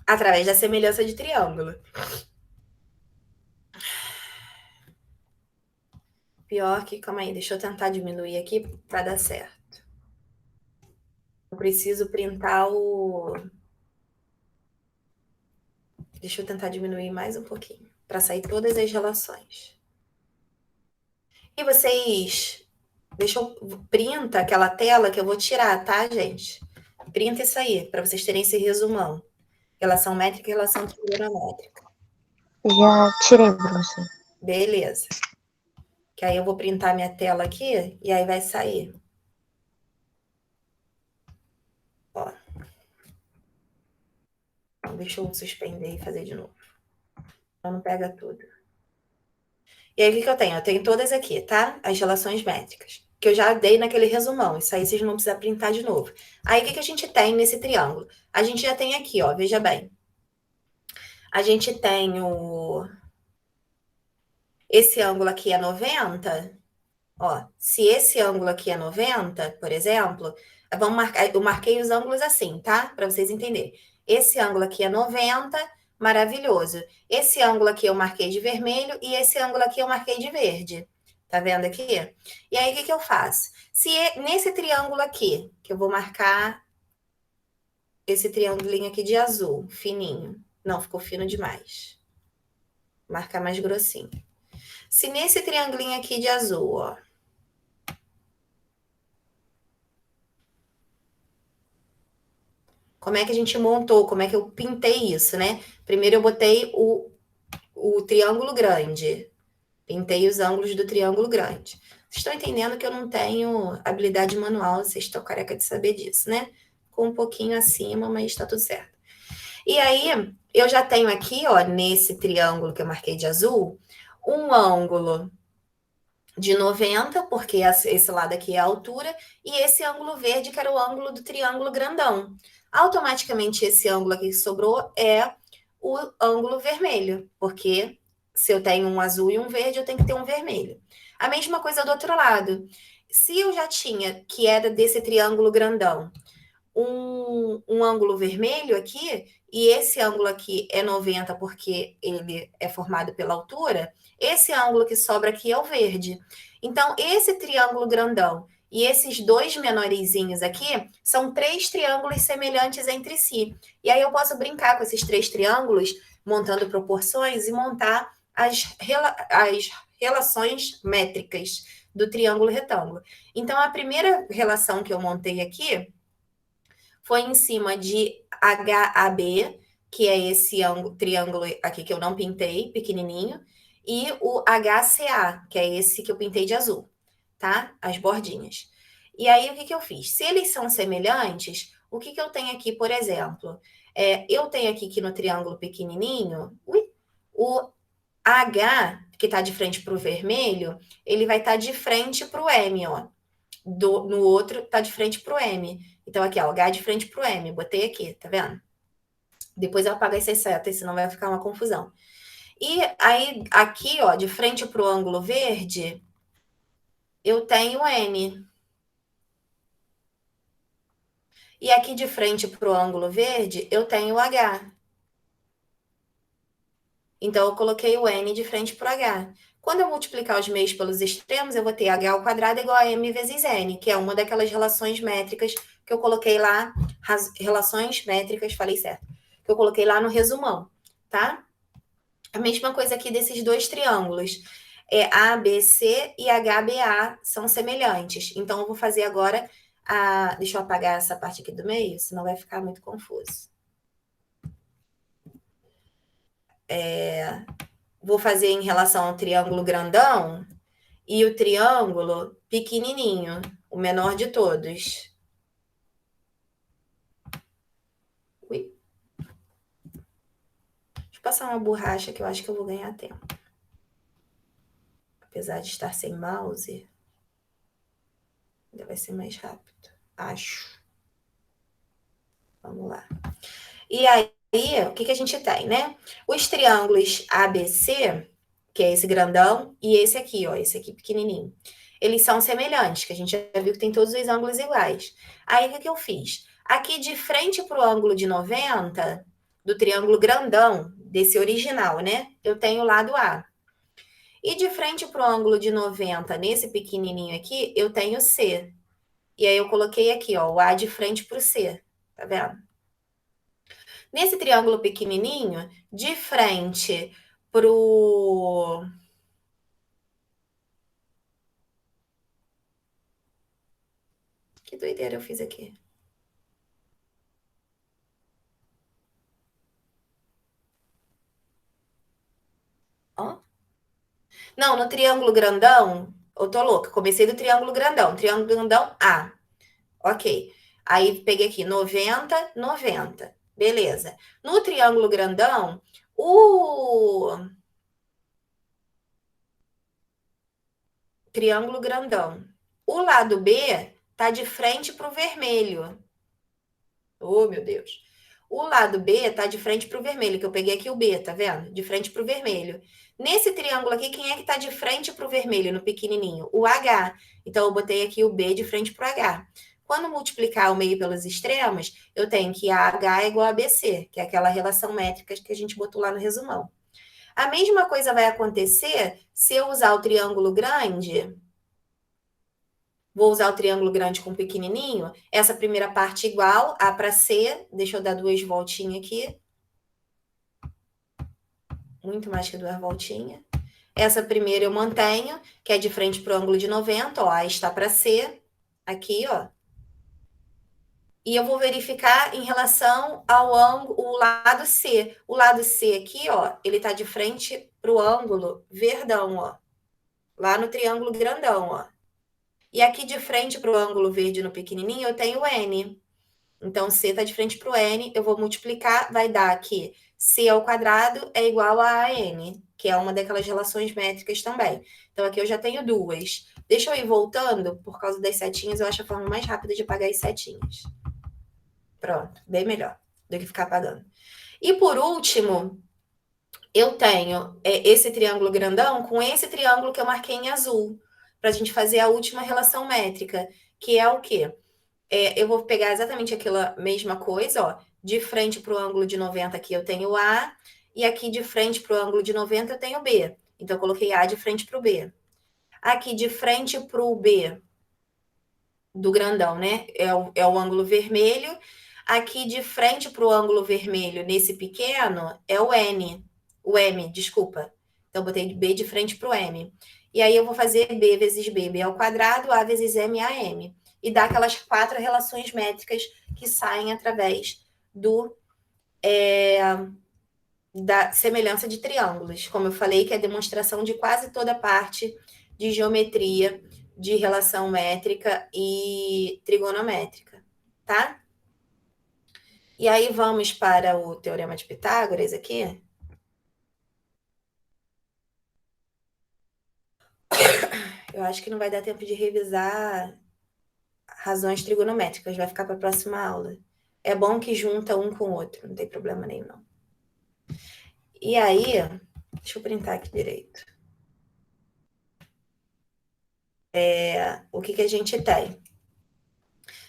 através da semelhança de triângulo. Pior que, calma aí, deixa eu tentar diminuir aqui para dar certo. Eu preciso printar o... Deixa eu tentar diminuir mais um pouquinho, para sair todas as relações. E vocês... Deixa eu... Printa aquela tela que eu vou tirar, tá, gente? Printa isso aí, para vocês terem esse resumão. Relação métrica e relação trigonométrica. Já tirei, professor. Beleza. Que aí eu vou printar minha tela aqui e aí vai sair. Ó. Então, deixa eu suspender e fazer de novo. Então não pega tudo. E aí o que eu tenho? Eu tenho todas aqui, tá? As relações métricas. Que eu já dei naquele resumão. Isso aí vocês não precisam printar de novo. Aí o que a gente tem nesse triângulo? A gente já tem aqui, ó. Veja bem. A gente tem esse ângulo aqui é 90. Ó, se esse ângulo aqui é 90, por exemplo, vamos marcar, eu marquei os ângulos assim, tá? Para vocês entenderem. Esse ângulo aqui é 90, maravilhoso. Esse ângulo aqui eu marquei de vermelho e esse ângulo aqui eu marquei de verde. Tá vendo aqui? E aí, o que eu faço? Se nesse triângulo aqui, que eu vou marcar esse triângulo aqui de azul, fininho. Não, ficou fino demais. Vou marcar mais grossinho. Se nesse triângulo aqui de azul, ó, como é que a gente montou, como é que eu pintei isso, né? Primeiro eu botei o triângulo grande. Pintei os ângulos do triângulo grande. Vocês estão entendendo que eu não tenho habilidade manual, vocês estão careca de saber disso, né? Com um pouquinho acima, mas tá tudo certo. E aí, eu já tenho aqui, ó, nesse triângulo que eu marquei de azul, um ângulo de 90, porque esse lado aqui é a altura, e esse ângulo verde, que era o ângulo do triângulo grandão. Automaticamente, esse ângulo aqui que sobrou é o ângulo vermelho, porque se eu tenho um azul e um verde, eu tenho que ter um vermelho. A mesma coisa do outro lado. se eu já tinha, que era desse triângulo grandão, um ângulo vermelho aqui, e esse ângulo aqui é 90 porque ele é formado pela altura, esse ângulo que sobra aqui é o verde. Então, esse triângulo grandão e esses dois menorzinhos aqui são três triângulos semelhantes entre si. E aí eu posso brincar com esses três triângulos, montando proporções e montar as relações métricas do triângulo retângulo. Então, a primeira relação que eu montei aqui foi em cima de HAB, que é esse triângulo aqui que eu não pintei, pequenininho, e o HCA, que é esse que eu pintei de azul, tá? As bordinhas. E aí, o que eu fiz? Se eles são semelhantes, o que eu tenho aqui, por exemplo? Eu tenho aqui que no triângulo pequenininho, o H, que está de frente para o vermelho, ele vai estar de frente para o M, ó. No outro, tá de frente para o M. Então, aqui, ó, H de frente para o M. Botei aqui, tá vendo? Depois eu apago essas setas, senão vai ficar uma confusão. E aí, aqui, ó, de frente para o ângulo verde, eu tenho N. E aqui de frente para o ângulo verde, eu tenho H. Então, eu coloquei o N de frente para o H. Quando eu multiplicar os meios pelos extremos, eu vou ter H ao quadrado igual a M vezes N, que é uma daquelas relações métricas que eu coloquei lá, relações métricas, falei certo, que eu coloquei lá no resumão, tá? A mesma coisa aqui desses dois triângulos. ABC e HBA são semelhantes. Então, eu vou fazer agora deixa eu apagar essa parte aqui do meio, senão vai ficar muito confuso. Vou fazer em relação ao triângulo grandão e o triângulo pequenininho, o menor de todos. Ui. Deixa eu passar uma borracha que eu acho que eu vou ganhar tempo. Apesar de estar sem mouse, ainda vai ser mais rápido, acho. Vamos lá. E aí, o que a gente tem, né? Os triângulos ABC, que é esse grandão, e esse aqui, ó, esse aqui pequenininho. Eles são semelhantes, que a gente já viu que tem todos os ângulos iguais. Aí, o que eu fiz? Aqui de frente para o ângulo de 90, do triângulo grandão, desse original, né? Eu tenho o lado A. E de frente para o ângulo de 90, nesse pequenininho aqui, eu tenho C. E aí, eu coloquei aqui, ó, o A de frente para o C. Tá vendo? Nesse triângulo pequenininho, de frente pro... Que doideira eu fiz aqui. Ó. Não, no triângulo grandão, eu tô louca, comecei do triângulo grandão A. Ok. Aí peguei aqui 90, 90. Beleza. No triângulo grandão, o triângulo grandão. O lado B tá de frente para o vermelho. Oh, meu Deus. O lado B tá de frente para o vermelho, que eu peguei aqui o B, tá vendo? De frente para o vermelho. Nesse triângulo aqui, quem é que tá de frente para o vermelho, no pequenininho? O H. Então, eu botei aqui o B de frente para o H. Quando multiplicar o meio pelos extremos, eu tenho que AH é igual a BC, que é aquela relação métrica que a gente botou lá no resumão. A mesma coisa vai acontecer se eu usar o triângulo grande. Vou usar o triângulo grande com pequenininho. Essa primeira parte igual, A para C. Deixa eu dar duas voltinhas aqui. Muito mais que duas voltinhas. Essa primeira eu mantenho, que é de frente para o ângulo de 90. Ó, A está para C. Aqui, ó. E eu vou verificar em relação ao ângulo, o lado C. O lado C aqui, ó, ele está de frente para o ângulo verdão, ó. Lá no triângulo grandão, ó. E aqui de frente para o ângulo verde no pequenininho, eu tenho N. Então, C está de frente para o N, eu vou multiplicar, vai dar aqui C ao quadrado é igual a N, que é uma daquelas relações métricas também. Então, aqui eu já tenho duas. Deixa eu ir voltando, por causa das setinhas, eu acho a forma mais rápida de apagar as setinhas. Pronto, bem melhor do que ficar apagando. E por último, eu tenho esse triângulo grandão com esse triângulo que eu marquei em azul. para a gente fazer a última relação métrica, que é o quê? Eu vou pegar exatamente aquela mesma coisa, ó. De frente para o ângulo de 90 aqui eu tenho A, e aqui de frente para o ângulo de 90 eu tenho B. Então, eu coloquei A de frente para o B. Aqui de frente para o B do grandão, né? É o ângulo vermelho. Aqui de frente para o ângulo vermelho, nesse pequeno, é o N. O M, desculpa. Então, eu botei B de frente para o M. E aí, eu vou fazer B vezes B, B ao quadrado, A vezes M, AM. E dá aquelas 4 relações métricas que saem através da semelhança de triângulos. Como eu falei, que é a demonstração de quase toda a parte de geometria, de relação métrica e trigonométrica, tá? E aí vamos para o Teorema de Pitágoras aqui. Eu acho que não vai dar tempo de revisar razões trigonométricas, vai ficar para a próxima aula. É bom que junta um com o outro, não tem problema nenhum, não. E aí, deixa eu printar aqui direito. O que a gente tem?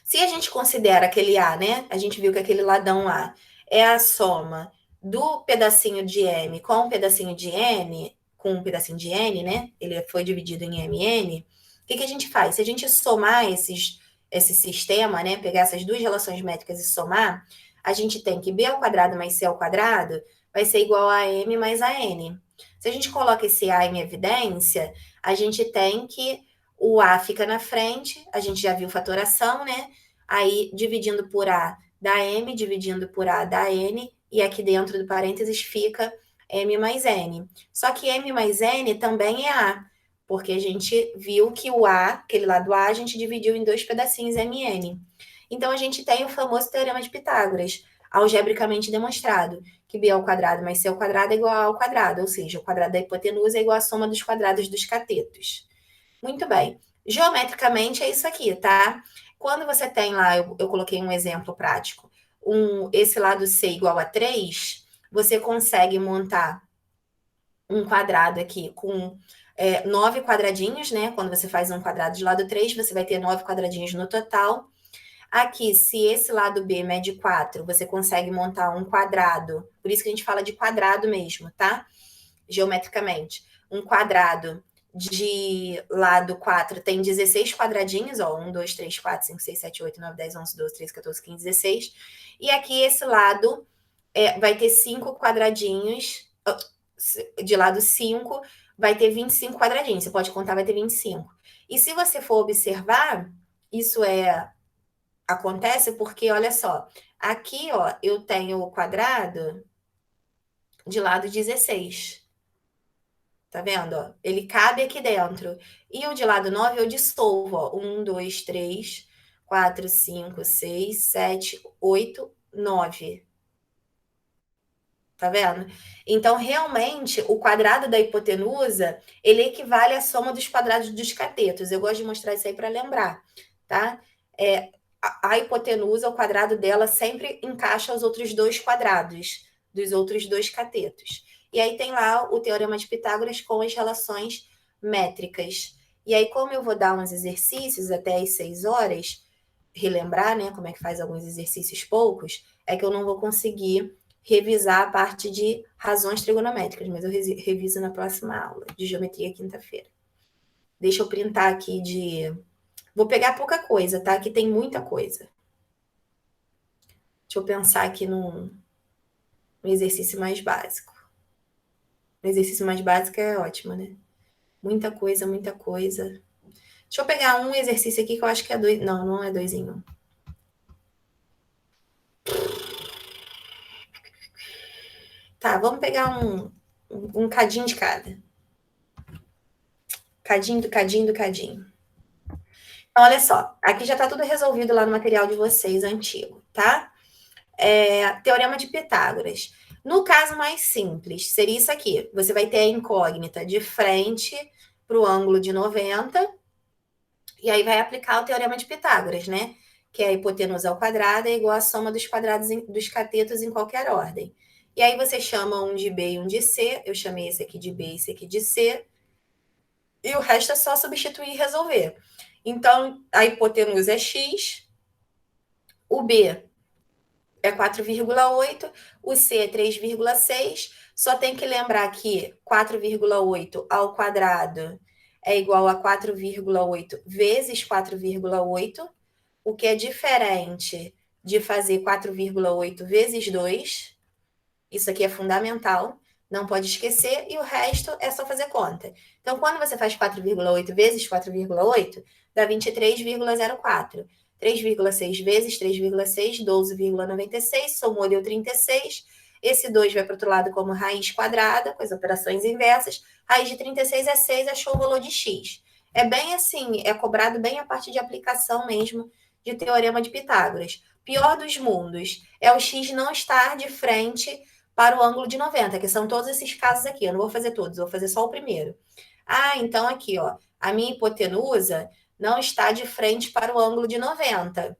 Se a gente considera aquele A, né? A gente viu que aquele ladão A é a soma do pedacinho de M com um pedacinho de N, com um pedacinho de N, né? Ele foi dividido em MN. O que a gente faz? Se a gente somar esse sistema, né? Pegar essas duas relações métricas e somar, a gente tem que B ao quadrado mais C ao quadrado vai ser igual a M mais a N. Se a gente coloca esse A em evidência, a gente tem que o A fica na frente, a gente já viu fatoração, né? Aí, dividindo por A dá M, dividindo por A dá N, e aqui dentro do parênteses fica M mais N. Só que M mais N também é A, porque a gente viu que o A, aquele lado A, a gente dividiu em dois pedacinhos MN. Então, a gente tem o famoso Teorema de Pitágoras, algebricamente demonstrado, que B ao quadrado mais C ao quadrado é igual a A ao quadrado, ou seja, o quadrado da hipotenusa é igual à soma dos quadrados dos catetos. Muito bem. Geometricamente é isso aqui, tá? Quando você tem lá, eu coloquei um exemplo prático, esse lado C igual a 3, você consegue montar um quadrado aqui com 9 quadradinhos, né? Quando você faz um quadrado de lado 3, você vai ter 9 quadradinhos no total. Aqui, se esse lado B mede 4, você consegue montar um quadrado. Por isso que a gente fala de quadrado mesmo, tá? Geometricamente. Um quadrado de lado 4 tem 16 quadradinhos, ó, 1, 2, 3, 4, 5, 6, 7, 8, 9, 10, 11, 12, 13, 14, 15, 16. E aqui esse lado vai ter 5 quadradinhos, de lado 5 vai ter 25 quadradinhos, você pode contar, vai ter 25. E se você for observar, isso acontece porque, olha só, aqui, ó, eu tenho o quadrado de lado 16. Tá vendo? Ó? Ele cabe aqui dentro. E o de lado 9 eu dissolvo. Ó. 1, 2, 3, 4, 5, 6, 7, 8, 9. Tá vendo? Então, realmente, o quadrado da hipotenusa, ele equivale à soma dos quadrados dos catetos. Eu gosto de mostrar isso aí para lembrar, tá? A hipotenusa, o quadrado dela sempre encaixa os outros dois quadrados dos outros dois catetos. E aí tem lá o Teorema de Pitágoras com as relações métricas. E aí, como eu vou dar uns exercícios até às 6 horas, relembrar, né, como é que faz alguns exercícios poucos, é que eu não vou conseguir revisar a parte de razões trigonométricas, mas eu reviso na próxima aula de geometria quinta-feira. Deixa eu printar aqui de... Vou pegar pouca coisa, tá? Aqui tem muita coisa. Deixa eu pensar aqui num exercício mais básico. O exercício mais básico é ótimo, né? Muita coisa, muita coisa. Deixa eu pegar um exercício aqui que eu acho que é 2. Não, não é 2 em 1. Tá, vamos pegar um cadinho de cada. Cadinho do cadinho do cadinho. Então, olha só. Aqui já tá tudo resolvido lá no material de vocês antigo, tá? Teorema de Pitágoras. No caso mais simples, seria isso aqui. Você vai ter a incógnita de frente para o ângulo de 90, e aí vai aplicar o Teorema de Pitágoras, né? Que é a hipotenusa ao quadrado é igual à soma dos quadrados dos catetos em qualquer ordem. E aí você chama um de B e um de C. Eu chamei esse aqui de B e esse aqui de C. e o resto é só substituir e resolver. Então, a hipotenusa é x, o B é 4,8, o C é 3,6. Só tem que lembrar que 4,8 ao quadrado é igual a 4,8 vezes 4,8, o que é diferente de fazer 4,8 vezes 2. Isso aqui é fundamental, não pode esquecer, e o resto é só fazer conta. Então, quando você faz 4,8 vezes 4,8, dá 23,04. 3,6 vezes 3,6, 12,96, somou, deu 36. Esse 2 vai para o outro lado como raiz quadrada, com as operações inversas. Raiz de 36 é 6, achou o valor de x. É bem assim, é cobrado bem a parte de aplicação mesmo de Teorema de Pitágoras. Pior dos mundos é o x não estar de frente para o ângulo de 90, que são todos esses casos aqui. Eu não vou fazer todos, eu vou fazer só o primeiro. Ah, então aqui, ó, a minha hipotenusa não está de frente para o ângulo de 90.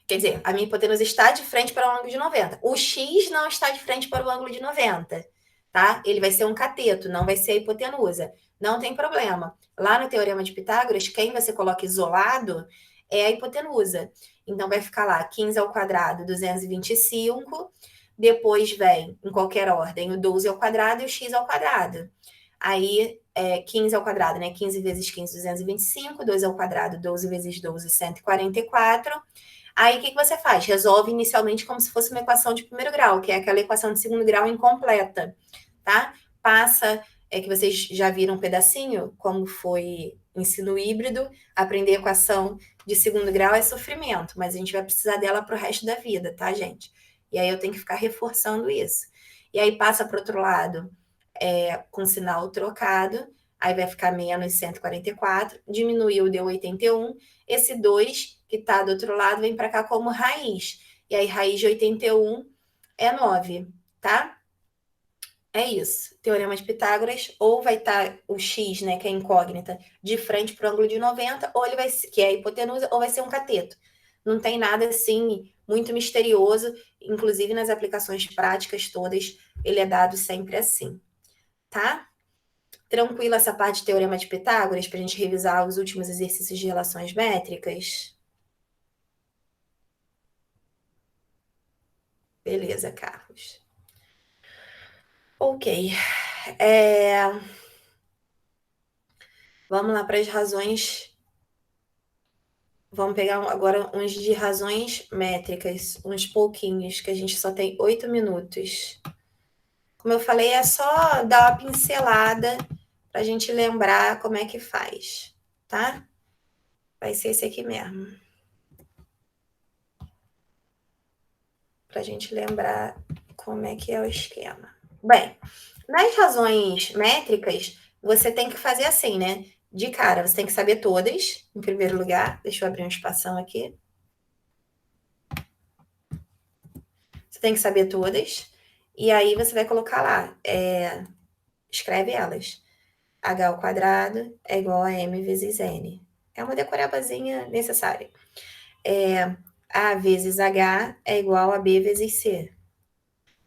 Quer dizer, a minha hipotenusa está de frente para o ângulo de 90. O x não está de frente para o ângulo de 90, tá? Ele vai ser um cateto, não vai ser a hipotenusa. Não tem problema. Lá no Teorema de Pitágoras, quem você coloca isolado é a hipotenusa. Então, vai ficar lá 15 ao quadrado, 225. Depois vem, em qualquer ordem, o 12 ao quadrado e o x ao quadrado. Aí, 15 ao quadrado, né? 15 vezes 15, 225. 2 ao quadrado, 12 vezes 12, 144. Aí, o que você faz? Resolve inicialmente como se fosse uma equação de primeiro grau, que é aquela equação de segundo grau incompleta, tá? Passa, que vocês já viram um pedacinho, como foi ensino híbrido, aprender equação de segundo grau é sofrimento, mas a gente vai precisar dela para o resto da vida, tá, gente? E aí eu tenho que ficar reforçando isso. E aí passa para o outro lado, com sinal trocado, aí vai ficar menos 144, diminuiu, deu 81. Esse 2 que está do outro lado vem para cá como raiz. E aí, raiz de 81 é 9, tá? É isso. Teorema de Pitágoras, ou vai estar o x, né, que é incógnita, de frente para o ângulo de 90, ou ele vai, que é a hipotenusa, ou vai ser um cateto. Não tem nada assim muito misterioso, inclusive nas aplicações práticas todas, ele é dado sempre assim, tá? Tranquilo essa parte de Teorema de Pitágoras para a gente revisar os últimos exercícios de relações métricas? Beleza, Carlos. Ok. Vamos lá para as razões. Vamos pegar agora uns de razões métricas, uns pouquinhos, que a gente só tem 8 minutos. Como eu falei, é só dar uma pincelada para a gente lembrar como é que faz, tá? Vai ser esse aqui mesmo. Para a gente lembrar como é que é o esquema. Bem, nas razões métricas, você tem que fazer assim, né? De cara, você tem que saber todas, em primeiro lugar. Deixa eu abrir um espação aqui. Você tem que saber todas. E aí você vai colocar lá, escreve elas. H ao quadrado é igual a M vezes N. É uma decorebazinha necessária. A vezes H é igual a B vezes C.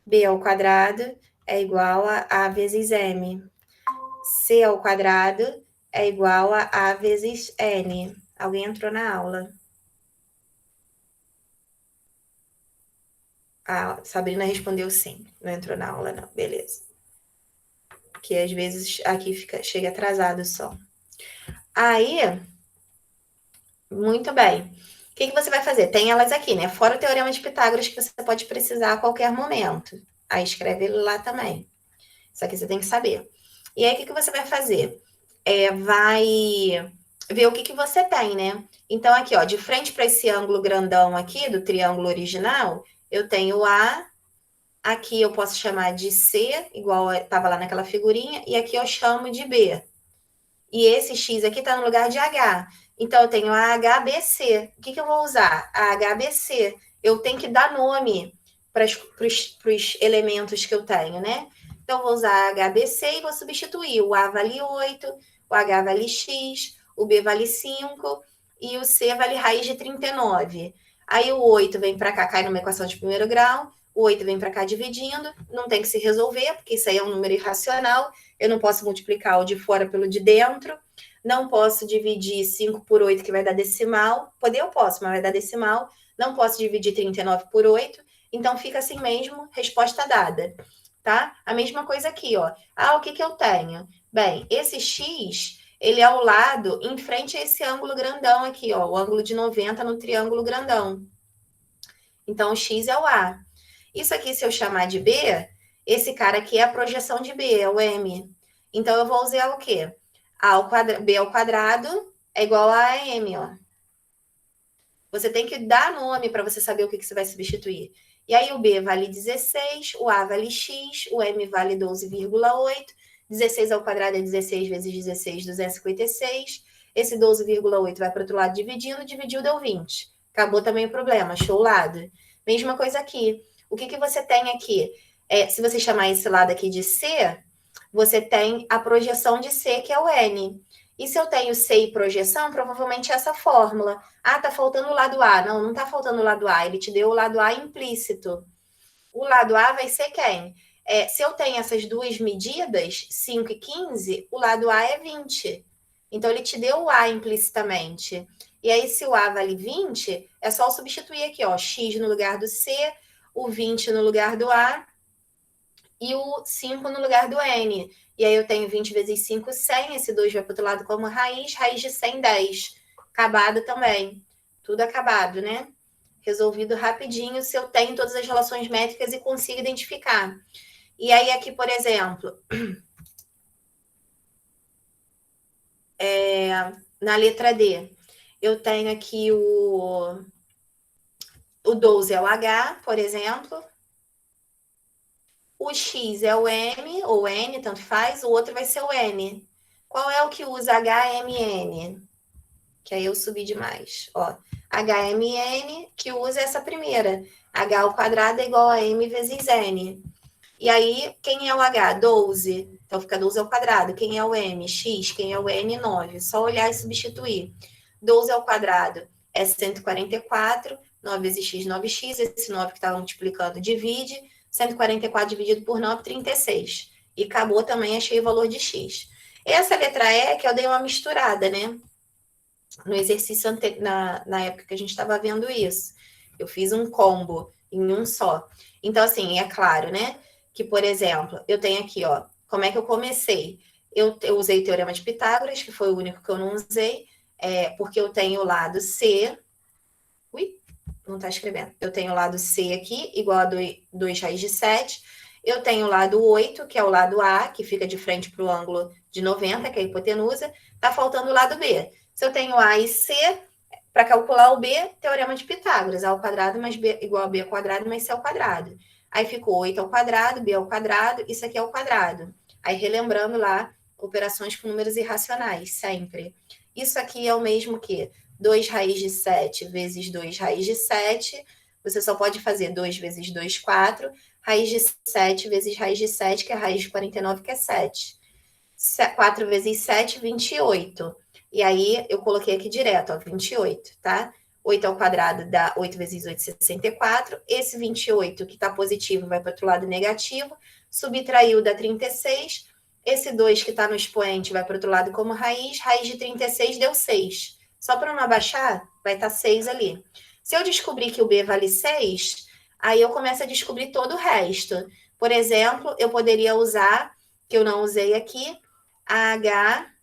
B ao quadrado é igual a A vezes M. C ao quadrado é igual a A vezes N. Alguém entrou na aula? A Sabrina respondeu sim. Não entrou na aula, não. Beleza. Que às vezes aqui chega atrasado só. Aí, muito bem. O que você vai fazer? Tem elas aqui, né? Fora o Teorema de Pitágoras, que você pode precisar a qualquer momento. Aí escreve ele lá também. Isso aqui você tem que saber. E aí, o que você vai fazer? Vai ver o que você tem, né? Então, aqui, ó, de frente para esse ângulo grandão aqui, do triângulo original, eu tenho A, aqui eu posso chamar de C, igual estava lá naquela figurinha, e aqui eu chamo de B. E esse X aqui está no lugar de H. Então, eu tenho a HBC. O que eu vou usar? A HBC. Eu tenho que dar nome para os elementos que eu tenho, né? Então, eu vou usar a HBC e vou substituir. O A vale 8, o H vale X, o B vale 5 e o C vale raiz de 39. Aí o 8 vem para cá, cai numa equação de primeiro grau. o 8 vem para cá dividindo, não tem que se resolver, porque isso aí é um número irracional, eu não posso multiplicar o de fora pelo de dentro, não posso dividir 5 por 8, que vai dar decimal, poder eu posso, mas vai dar decimal, não posso dividir 39 por 8, então fica assim mesmo, resposta dada, tá? A mesma coisa aqui, ó. O que eu tenho? Bem, esse x, ele é ao lado, em frente a esse ângulo grandão aqui, ó, o ângulo de 90 no triângulo grandão. Então, o x é o A. Isso aqui, se eu chamar de B, esse cara aqui é a projeção de B, é o M. Então, eu vou usar o quê? B ao quadrado é igual a M, ó. Você tem que dar nome para você saber o que você vai substituir. E aí, o B vale 16, o A vale X, o M vale 12,8, 16 ao quadrado é 16 vezes 16, 256. Esse 12,8 vai para o outro lado dividindo, dividiu, deu 20. Acabou também o problema, achou o lado. Mesma coisa aqui. O que você tem aqui? Se você chamar esse lado aqui de C, você tem a projeção de C, que é o N. E se eu tenho C e projeção, provavelmente é essa fórmula. Tá faltando o lado A. Não, não tá faltando o lado A. Ele te deu o lado A implícito. O lado A vai ser quem? Se eu tenho essas duas medidas, 5 e 15, o lado A é 20. Então, ele te deu o A implicitamente. E aí, se o A vale 20, é só substituir aqui, ó, X no lugar do C, o 20 no lugar do A e o 5 no lugar do N. E aí eu tenho 20 vezes 5, 100. Esse 2 vai para o outro lado como raiz. Raiz de 100, 10. Acabado também. Tudo acabado, né? Resolvido rapidinho se eu tenho todas as relações métricas e consigo identificar. E aí aqui, por exemplo, na letra D, eu tenho aqui o 12 é o H, por exemplo. O X é o M, ou N, tanto faz, o outro vai ser o N. Qual é o que usa HMN? Que aí eu subi demais. Ó, HMN, que usa essa primeira. H ao quadrado é igual a M vezes N. E aí, quem é o H? 12. Então, fica 12 ao quadrado. Quem é o M? X. Quem é o N? 9. Só olhar e substituir. 12 ao quadrado é 144. 9 vezes x, 9x. Esse 9 que está multiplicando divide. 144 dividido por 9, 36. E acabou também, achei o valor de x. Essa letra E que eu dei uma misturada, né? No exercício na época que a gente estava vendo isso. Eu fiz um combo em um só. Então, assim, é claro, né? Que, por exemplo, eu tenho aqui, ó, como é que eu comecei? Eu usei o Teorema de Pitágoras, que foi o único que eu não usei, porque eu tenho o lado C. Ui, não está escrevendo. Eu tenho o lado C aqui, igual a 2 raiz de 7. Eu tenho o lado 8, que é o lado A, que fica de frente para o ângulo de 90, que é a hipotenusa. Está faltando o lado B. Se eu tenho A e C, para calcular o B, Teorema de Pitágoras. A ao quadrado mais B igual a B ao quadrado mais C ao quadrado. Aí ficou 8 ao quadrado, B ao quadrado, isso aqui é ao quadrado. Aí relembrando lá, operações com números irracionais, sempre. Isso aqui é o mesmo que 2 raiz de 7 vezes 2 raiz de 7. Você só pode fazer 2 vezes 2, 4. Raiz de 7 vezes raiz de 7, que é raiz de 49, que é 7. 4 vezes 7, 28. E aí, eu coloquei aqui direto, ó, 28, tá? 8 ao quadrado dá 8 vezes 8, 64. Esse 28, que tá positivo, vai para o outro lado negativo. Subtraiu, dá 36. Esse 2 que tá no expoente vai para o outro lado como raiz. Raiz de 36 deu 6. Só para não abaixar, vai estar 6 ali. Se eu descobrir que o B vale 6, aí eu começo a descobrir todo o resto. Por exemplo, eu poderia usar, que eu não usei aqui, H.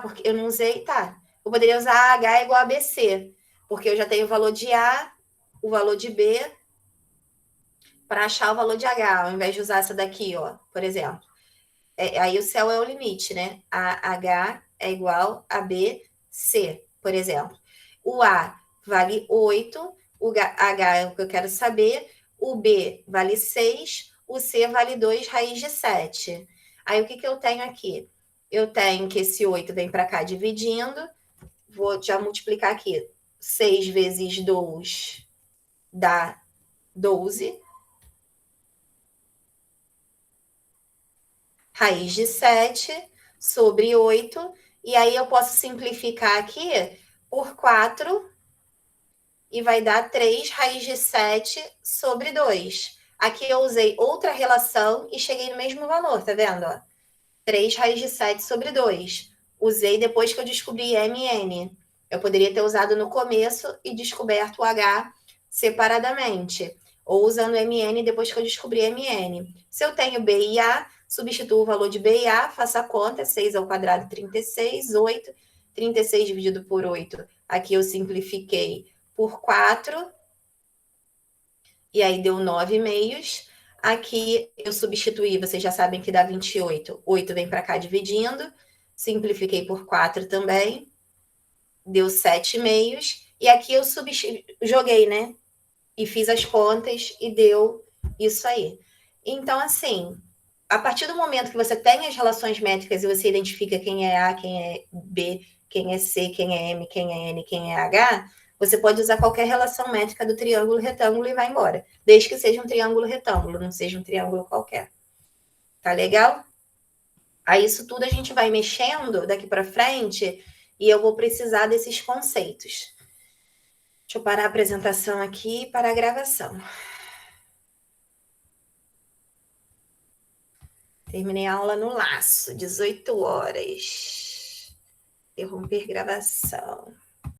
Porque eu não usei, tá. Eu poderia usar H igual a BC, porque eu já tenho o valor de A, o valor de B, para achar o valor de H, ao invés de usar essa daqui, ó, por exemplo. Aí o céu é o limite, né? A H é igual a BC, por exemplo. O A vale 8, o H é o que eu quero saber, o B vale 6, o C vale 2 raiz de 7. Aí o que eu tenho aqui? Eu tenho que esse 8 vem para cá dividindo. Vou já multiplicar aqui. 6 vezes 2 dá 12. Raiz de 7 sobre 8. E aí eu posso simplificar aqui por 4. E vai dar 3 raiz de 7 sobre 2. Aqui eu usei outra relação e cheguei no mesmo valor, tá vendo? Ó? 3 raiz de 7 sobre 2. Usei depois que eu descobri MN. Eu poderia ter usado no começo e descoberto o H separadamente. Ou usando MN depois que eu descobri MN. Se eu tenho B e A, substituo o valor de B e A, faço a conta, 6 ao quadrado, 36, 8. 36 dividido por 8. Aqui eu simplifiquei por 4. E aí deu 9 meios. Aqui eu substituí, vocês já sabem que dá 28. 8 vem para cá dividindo. Simplifiquei por 4 também. Deu 7 meios. E aqui eu joguei, né? E fiz as contas e deu isso aí. Então, assim, a partir do momento que você tem as relações métricas e você identifica quem é A, quem é B, quem é C, quem é M, quem é N, quem é H, você pode usar qualquer relação métrica do triângulo retângulo e vai embora. Desde que seja um triângulo retângulo, não seja um triângulo qualquer. Tá legal? Aí isso tudo a gente vai mexendo daqui para frente e eu vou precisar desses conceitos. Deixa eu parar a apresentação aqui para a gravação. Terminei a aula no laço, 18 horas. Interromper gravação.